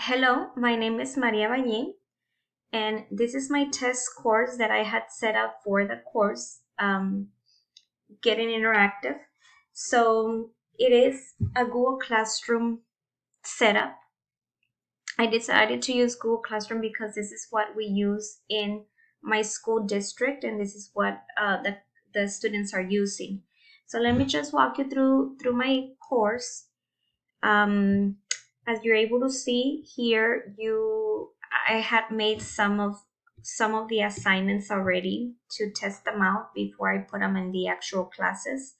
Hello, my name is Maria Valle, and this is my test course that I had set up for the course, Getting Interactive. So it is a Google Classroom setup. I decided to use Google Classroom because this is what we use in my school district, and this is what the students are using. So let me just walk you through my course. As you're able to see here, I had made some of the assignments already to test them out before I put them in the actual classes.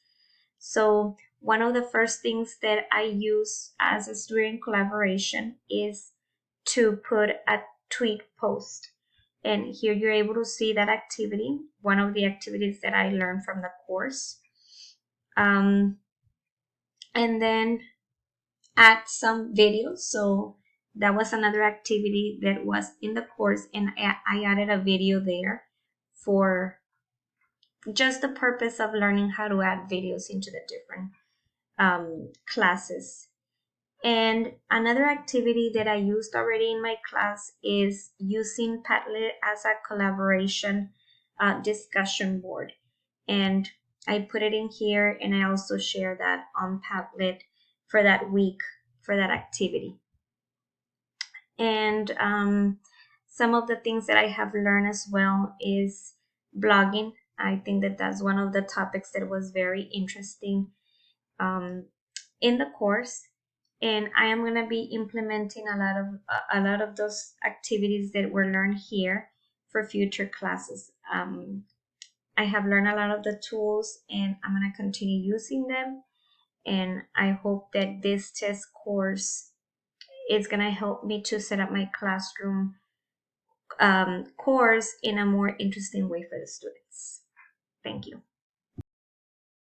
So one of the first things that I use as a student collaboration is to put a tweet post. And here you're able to see that activity, one of the activities that I learned from the course. And then add some videos. So that was another activity that was in the course, and I added a video there for just the purpose of learning how to add videos into the different classes. And another activity that I used already in my class is using Padlet as a collaboration discussion board. And I put it in here, and I also share that on Padlet for that week, for that activity. And some of the things that I have learned as well is blogging. I think that that's one of the topics that was very interesting in the course, and I am going to be implementing a lot of those activities that were learned here for future classes. I have learned a lot of the tools, and I'm going to continue using them, and I hope that this test course is going to help me to set up my classroom course in a more interesting way for the students. Thank you.